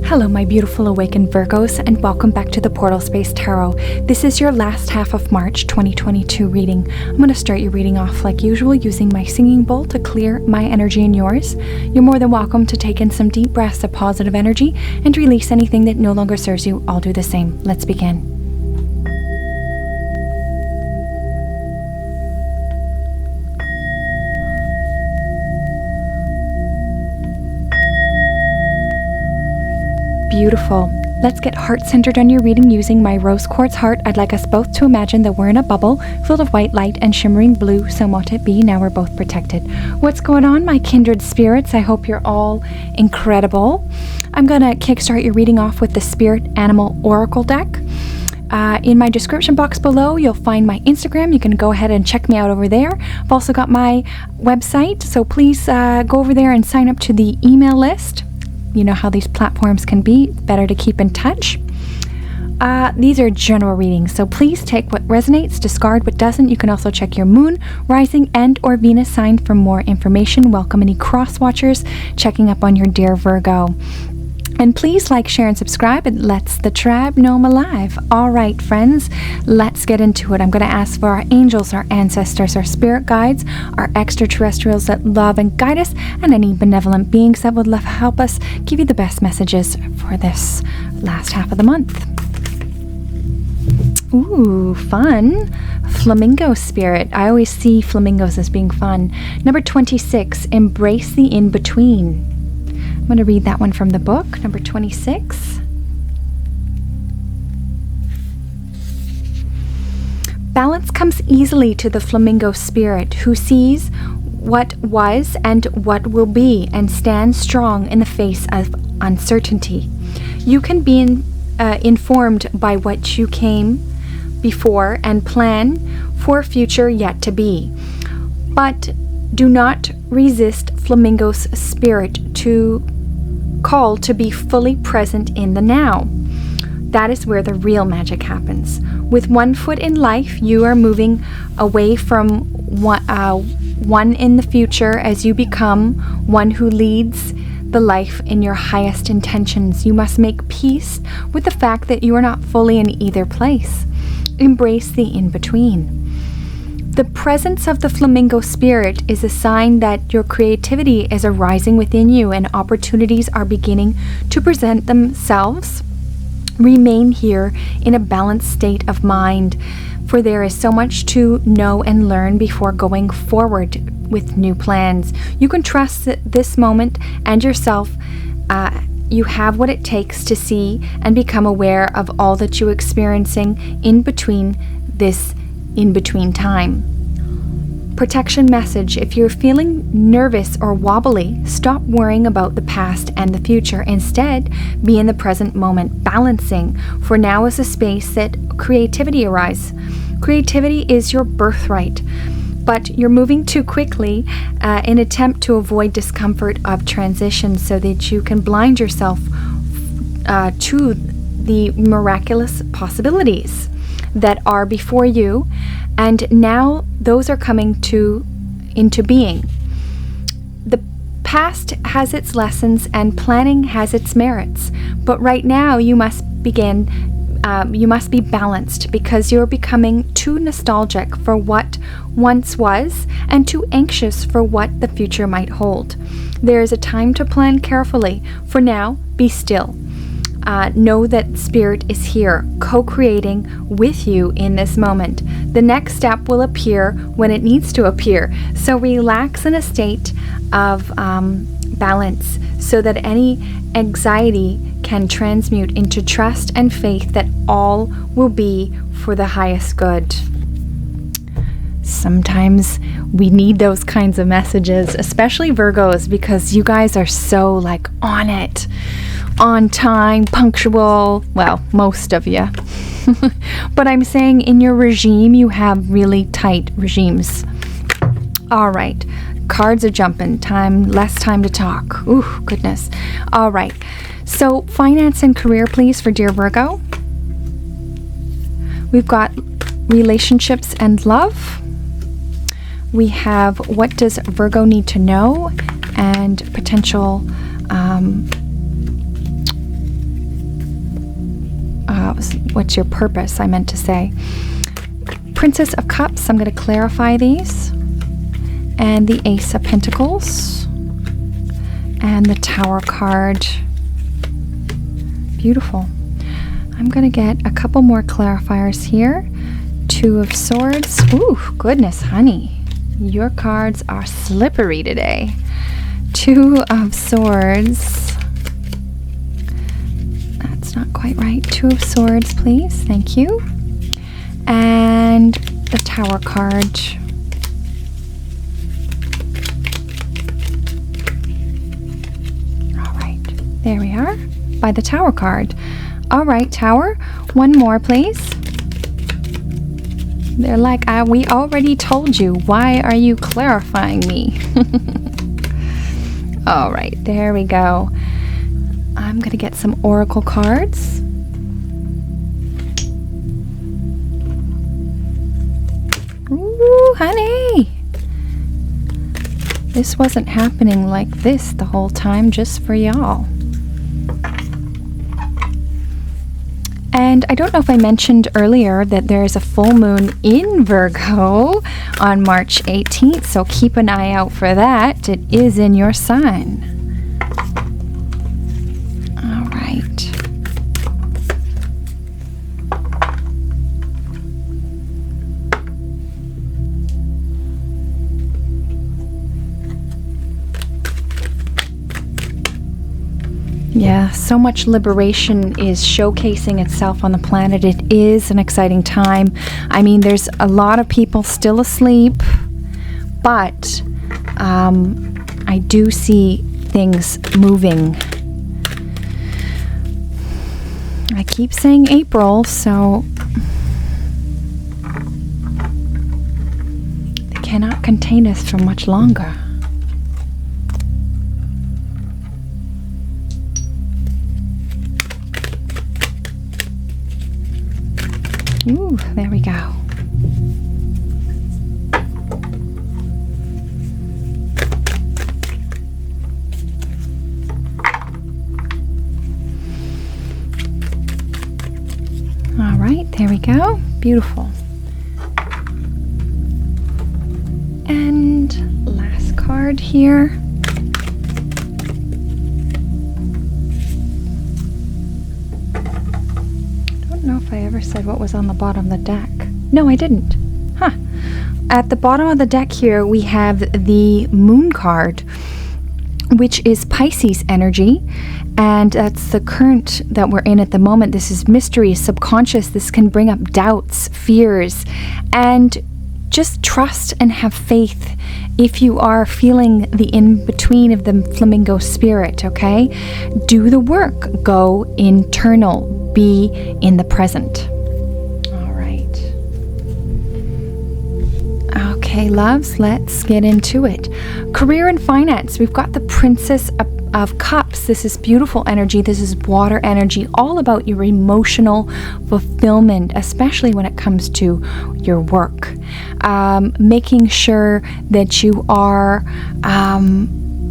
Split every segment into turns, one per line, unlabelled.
Hello, my beautiful awakened Virgos, and welcome back to the Portal Space Tarot. This is your last half of March 2022 reading. I'm going to start your reading off like usual using my singing bowl to clear my energy and yours. You're more than welcome to take in some deep breaths of positive energy and release anything that no longer serves you. I'll do the same. Let's begin. Beautiful. Let's get heart-centered on your reading using my rose quartz heart. I'd like us both to imagine that we're in a bubble filled of white light and shimmering blue, so mote it be. Now we're both protected. What's going on, my kindred spirits? I hope you're all incredible. I'm going to kickstart your reading off with the Spirit Animal Oracle deck. In my description box below, you'll find my Instagram. You can go ahead and check me out over there. I've also got my website, so please go over there and sign up to the email list. You know how these platforms can be. Better to keep in touch. These are general readings, so please take what resonates, discard what doesn't. You can also check your moon, rising, and or Venus sign for more information. Welcome any cross watchers checking up on your dear Virgo. And please like, share, and subscribe. It lets the tribe know I'm alive. All right, friends, let's get into it. I'm going to ask for our angels, our ancestors, our spirit guides, our extraterrestrials that love and guide us, and any benevolent beings that would help us give you the best messages for this last half of the month. Ooh, fun. Flamingo spirit. I always see flamingos as being fun. Number 26, embrace the in-between. I'm going to read that one from the book, number 26. Balance comes easily to the flamingo spirit who sees what was and what will be and stands strong in the face of uncertainty. You can be informed by what you came before and plan for a future yet to be. But do not resist flamingo's spirit to call to be fully present in the now. That is where the real magic happens. With one foot in life, you are moving away from one in the future as you become one who leads the life in your highest intentions. You must make peace with the fact that you are not fully in either place. Embrace the in-between. The presence of the flamingo spirit is a sign that your creativity is arising within you and opportunities are beginning to present themselves. Remain here in a balanced state of mind, for there is so much to know and learn before going forward with new plans. You can trust that this moment and yourself. You have what it takes to see and become aware of all that you're experiencing in between this in-between time. Protection message. If you're feeling nervous or wobbly, stop worrying about the past and the future. Instead, be in the present moment, balancing. For now is a space that creativity arises. Creativity is your birthright, but you're moving too quickly in attempt to avoid discomfort of transition so that you can blind yourself to the miraculous possibilities that are before you, and now those are coming into being. The past has its lessons and planning has its merits, but right now you must be balanced because you're becoming too nostalgic for what once was and too anxious for what the future might hold. There is a time to plan carefully. For now, be still. Know that spirit is here, co-creating with you in this moment. The next step will appear when it needs to appear. So relax in a state of balance so that any anxiety can transmute into trust and faith that all will be for the highest good. Sometimes we need those kinds of messages, especially Virgos, because you guys are so like on it. On time, punctual, well, most of you. But I'm saying in your regime, you have really tight regimes. All right, cards are jumping. Less time to talk. Ooh, goodness. All right, so finance and career, please, for dear Virgo. We've got relationships and love. We have what does Virgo need to know and potential what's your purpose, I meant to say. Princess of Cups, I'm going to clarify these. And the Ace of Pentacles. And the Tower card. Beautiful. I'm going to get a couple more clarifiers here. Two of Swords. Ooh, goodness, honey. Your cards are slippery today. Two of Swords. That's not quite right. Two of Swords, please. Thank you. And the Tower card. All right. There we are. By the Tower card. All right, Tower. One more, please. They're like, we already told you. Why are you clarifying me? All right, there we go. I'm going to get some oracle cards. Ooh, honey. This wasn't happening like this the whole time just for y'all. And I don't know if I mentioned earlier that there's a full moon in Virgo on March 18th, so keep an eye out for that. It is in your sign. All right. Yeah, so much liberation is showcasing itself on the planet. It is an exciting time. I mean, there's a lot of people still asleep, but I do see things moving. I keep saying April, so they cannot contain us for much longer. Ooh, there we go. All right, there we go. Beautiful. And last card here. I don't know if I ever said what was on the bottom of the deck. No, I didn't. Huh. At the bottom of the deck here, we have the Moon card, which is Pisces energy, and that's the current that we're in at the moment. This is mystery, subconscious. This can bring up doubts, fears, and just trust and have faith if you are feeling the in-between of the flamingo spirit, okay? Do the work. Go internal. Be in the present. All right. Okay, loves, let's get into it. Career and finance. We've got the Princess of Cups. This is beautiful energy. This is water energy, all about your emotional fulfillment, especially when it comes to your work. Making sure that you are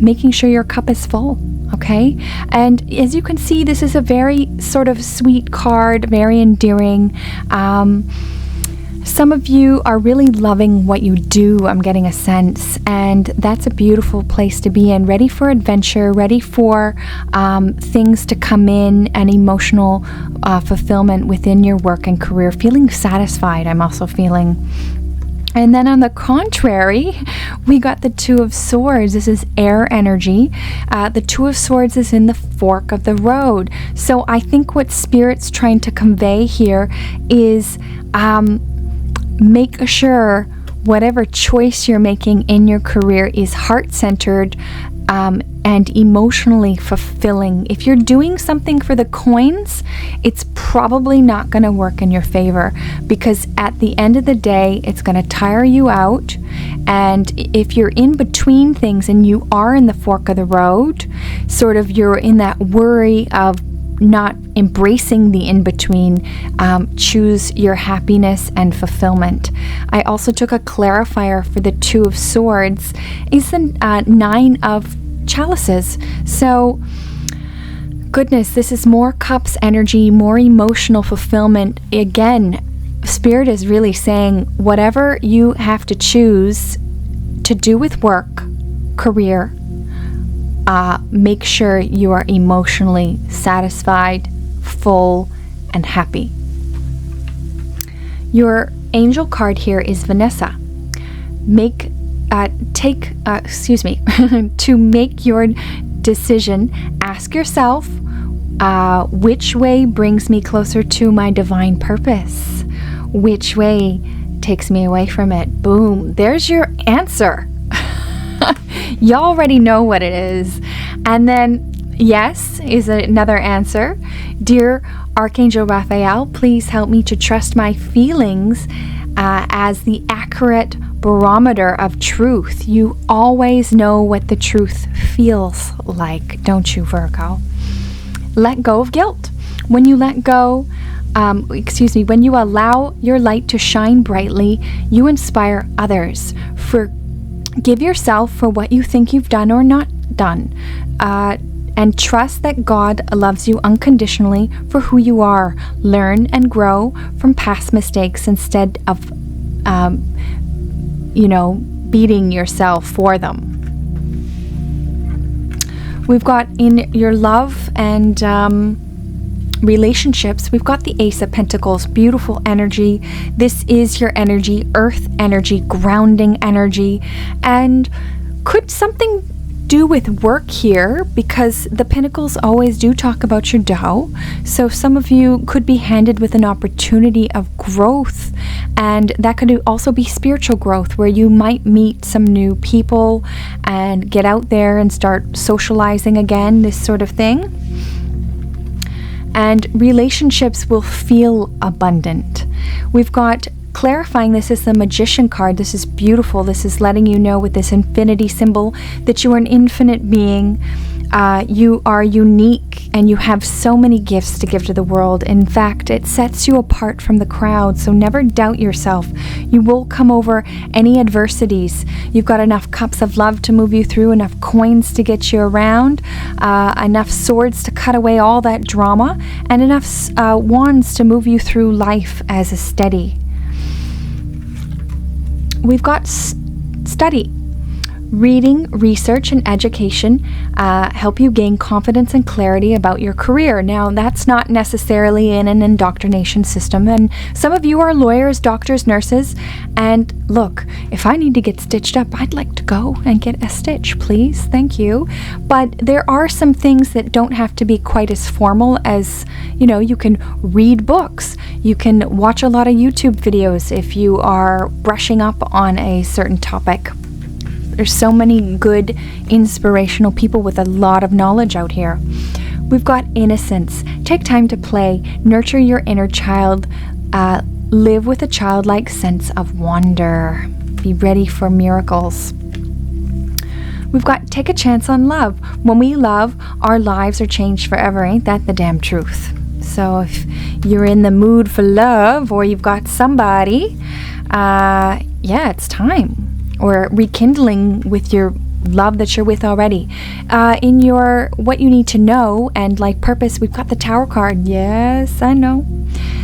making sure your cup is full. Okay, and as you can see, this is a very sort of sweet card, very endearing. Some of you are really loving what you do, I'm getting a sense, and that's a beautiful place to be in, ready for adventure, ready for things to come in, and emotional fulfillment within your work and career, feeling satisfied, I'm also feeling. And then on the contrary, we got the Two of Swords. This is air energy. The Two of Swords is in the fork of the road. So I think what Spirit's trying to convey here is make sure whatever choice you're making in your career is heart-centered and emotionally fulfilling. If you're doing something for the coins, it's probably not going to work in your favor, because at the end of the day, it's going to tire you out. And if you're in between things and you are in the fork of the road, sort of you're in that worry of not embracing the in-between, choose your happiness and fulfillment. I also took a clarifier for the Two of Swords. Is the Nine of Chalices. So goodness, this is more cups energy, more emotional fulfillment. Again, Spirit is really saying whatever you have to choose to do with work, career, make sure you are emotionally satisfied, full, and happy. Your angel card here is Vanessa. To make your decision, ask yourself, which way brings me closer to my divine purpose? Which way takes me away from it? Boom, there's your answer. You already know what it is. And then yes is another answer. Dear Archangel Raphael, please help me to trust my feelings as the accurate barometer of truth. You always know what the truth feels like, don't you, Virgo? Let go of guilt. When you let go, when you allow your light to shine brightly, you inspire others. Forgive yourself for what you think you've done or not done. And trust that God loves you unconditionally for who you are. Learn and grow from past mistakes instead of, beating yourself for them. We've got in your love and relationships, we've got the Ace of Pentacles, beautiful energy. This is your energy, earth energy, grounding energy. And could something do with work here, because the Pentacles always do talk about your Tao. So some of you could be handed with an opportunity of growth, and that could also be spiritual growth, where you might meet some new people and get out there and start socializing again, this sort of thing. And relationships will feel abundant. We've got clarifying, this is the Magician card. This is beautiful. This is letting you know with this infinity symbol that you are an infinite being. You are unique and you have so many gifts to give to the world. In fact, it sets you apart from the crowd, so never doubt yourself. You will come over any adversities. You've got enough cups of love to move you through, enough coins to get you around, enough swords to cut away all that drama, and enough wands to move you through life as a steady. We've got study. Reading, research, and education help you gain confidence and clarity about your career. Now, that's not necessarily in an indoctrination system, and some of you are lawyers, doctors, nurses, and look, if I need to get stitched up, I'd like to go and get a stitch, please, thank you. But there are some things that don't have to be quite as formal as, you can read books, you can watch a lot of YouTube videos if you are brushing up on a certain topic. There's so many good, inspirational people with a lot of knowledge out here. We've got innocence. Take time to play. Nurture your inner child. Live with a childlike sense of wonder. Be ready for miracles. We've got take a chance on love. When we love, our lives are changed forever. Ain't that the damn truth? So if you're in the mood for love, or you've got somebody, it's time. Or rekindling with your love that you're with already. In your what you need to know and life purpose, we've got the Tower card. Yes, I know.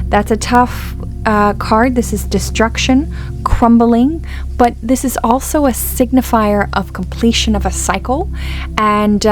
That's a tough card. This is destruction, crumbling, but this is also a signifier of completion of a cycle, and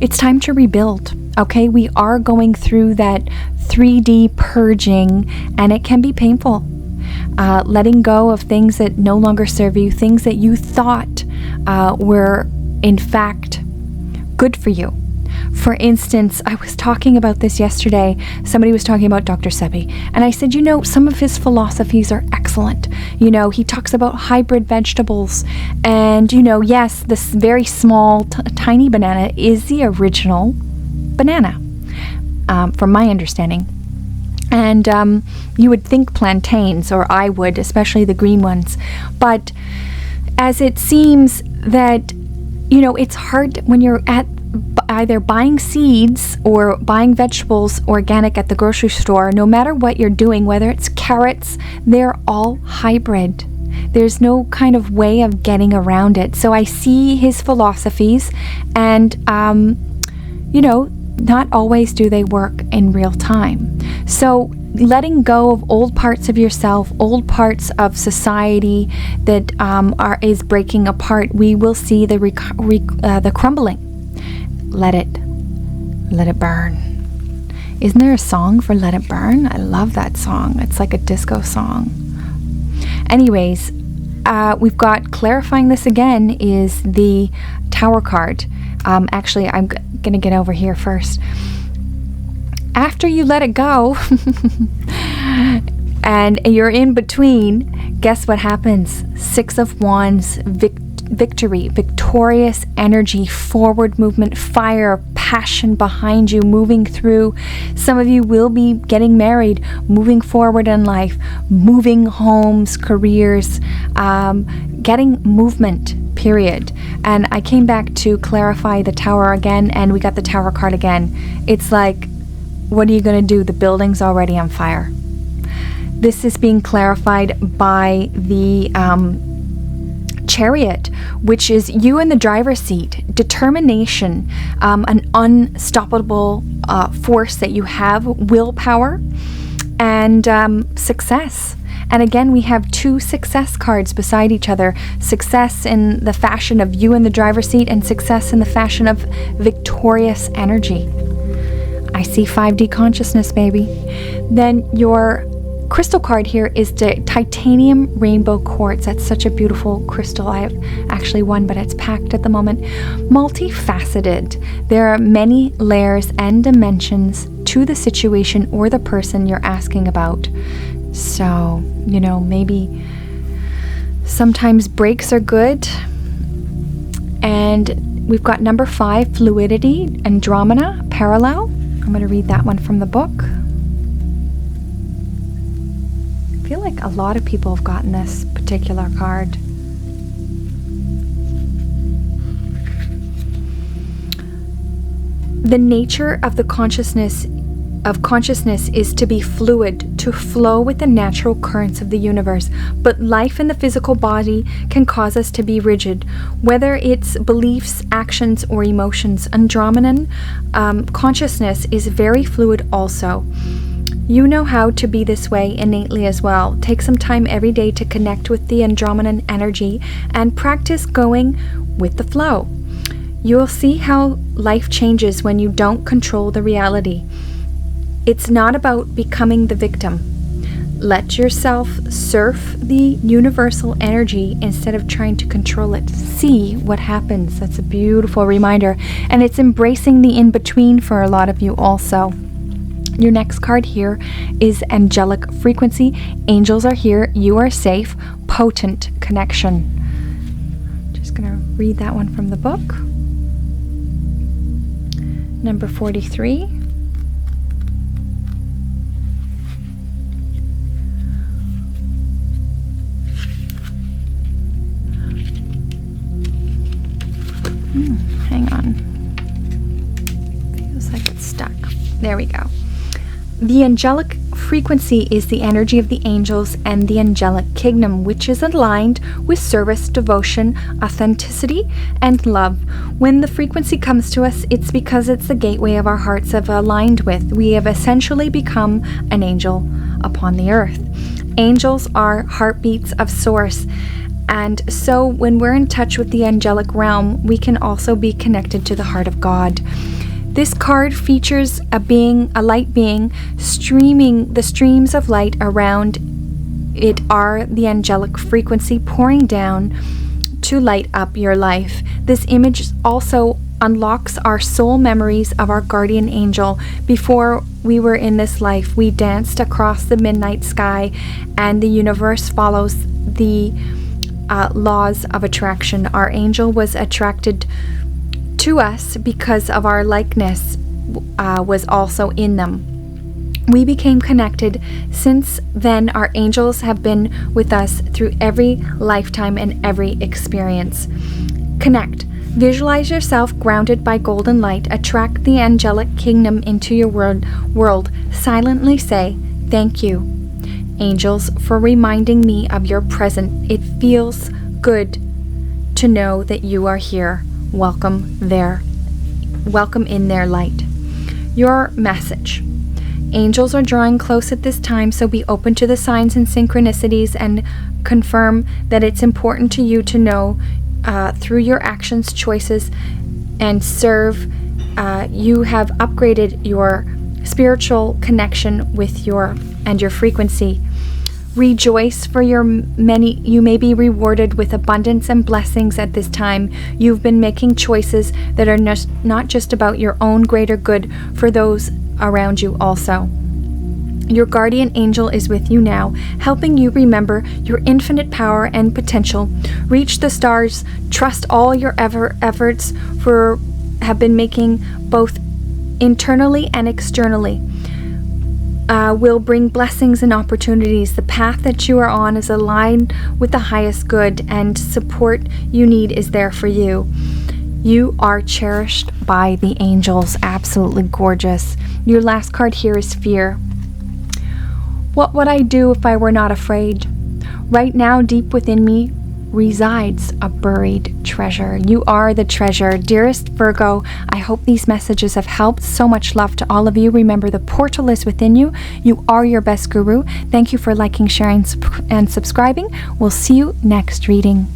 it's time to rebuild. Okay, we are going through that 3D purging, and it can be painful. Letting go of things that no longer serve you, things that you thought were in fact good for you. For instance, I was talking about this yesterday. Somebody was talking about Dr. Sebi, and I said, some of his philosophies are excellent. He talks about hybrid vegetables, and yes, this very small, tiny banana is the original banana, from my understanding. And you would think plantains, or I would, especially the green ones. But as it seems that, it's hard when you're at either buying seeds or buying vegetables organic at the grocery store, no matter what you're doing, whether it's carrots, they're all hybrid. There's no kind of way of getting around it. So I see his philosophies, and, not always do they work in real time. So letting go of old parts of yourself, old parts of society that is breaking apart, we will see the crumbling. Let it burn. Isn't there a song for Let It Burn? I love that song. It's like a disco song. Anyways, we've got, clarifying this again, is the Tower card. Actually, I'm going to get over here first. After you let it go and you're in between, guess what happens? Six of Wands, victory, victorious energy, forward movement, fire, passion behind you, moving through. Some of you will be getting married, moving forward in life, moving homes, careers, getting movement, period. And I came back to clarify the Tower again, and we got the Tower card again. It's like, what are you going to do? The building's already on fire. This is being clarified by the Chariot, which is you in the driver's seat, determination, an unstoppable force that you have, willpower, and success. And again, we have two success cards beside each other. Success in the fashion of you in the driver's seat, and success in the fashion of victorious energy. I see 5D consciousness, baby. Then your crystal card here is the titanium rainbow quartz. That's such a beautiful crystal. I have actually one, but it's packed at the moment. Multifaceted. There are many layers and dimensions to the situation or the person you're asking about. So, maybe sometimes breaks are good. And we've got number 5, fluidity, Andromeda, parallel. I'm going to read that one from the book. I feel like a lot of people have gotten this particular card. The nature of the consciousness is to be fluid, to flow with the natural currents of the universe. But life in the physical body can cause us to be rigid, whether it's beliefs, actions, or emotions. Andromedan consciousness is very fluid also. You know how to be this way innately as well. Take some time every day to connect with the Andromedan energy and practice going with the flow. You will see how life changes when you don't control the reality. It's not about becoming the victim. Let yourself surf the universal energy instead of trying to control it. See what happens. That's a beautiful reminder. And it's embracing the in-between for a lot of you also. Your next card here is Angelic Frequency. Angels are here. You are safe. Potent connection. Just going to read that one from the book. Number 43. Hang on. Feels like it's stuck. There we go. The angelic frequency is the energy of the angels and the angelic kingdom, which is aligned with service, devotion, authenticity, and love. When the frequency comes to us, it's because it's the gateway of our hearts have aligned with. We have essentially become an angel upon the earth. Angels are heartbeats of source. And so when we're in touch with the angelic realm, we can also be connected to the heart of God. This card features a light being streaming. The streams of light around it are the angelic frequency pouring down to light up your life. This image also unlocks our soul memories of our guardian angel. Before we were in this life, we danced across the midnight sky, and the universe follows the laws of attraction. Our angel was attracted to us because of our likeness was also in them. We became connected. Since then, our angels have been with us through every lifetime and every experience. Connect. Visualize yourself grounded by golden light. Attract the angelic kingdom into your world. Silently say, "Thank you, angels, for reminding me of your presence. It feels good to know that you are here. Welcome in their light." Your message. Angels are drawing close at this time, so be open to the signs and synchronicities and confirm that it's important to you to know through your actions, choices, and serve. You have upgraded your spiritual connection with your frequency. Rejoice, for you may be rewarded with abundance and blessings at this time. You've been making choices that are not just about your own greater good, for those around you also. Your guardian angel is with you now, helping you remember your infinite power and potential. Reach the stars. Trust all your efforts have been making both internally and externally. Will bring blessings and opportunities. The path that you are on is aligned with the highest good, and support you need is there for you. You are cherished by the angels. Absolutely gorgeous. Your last card here is fear. What would I do if I were not afraid? Right now, deep within me resides a buried treasure. You are the treasure. Dearest Virgo, I hope these messages have helped. So much love to all of you. Remember, the portal is within you. You are your best guru. Thank you for liking, sharing, and subscribing. We'll see you next reading.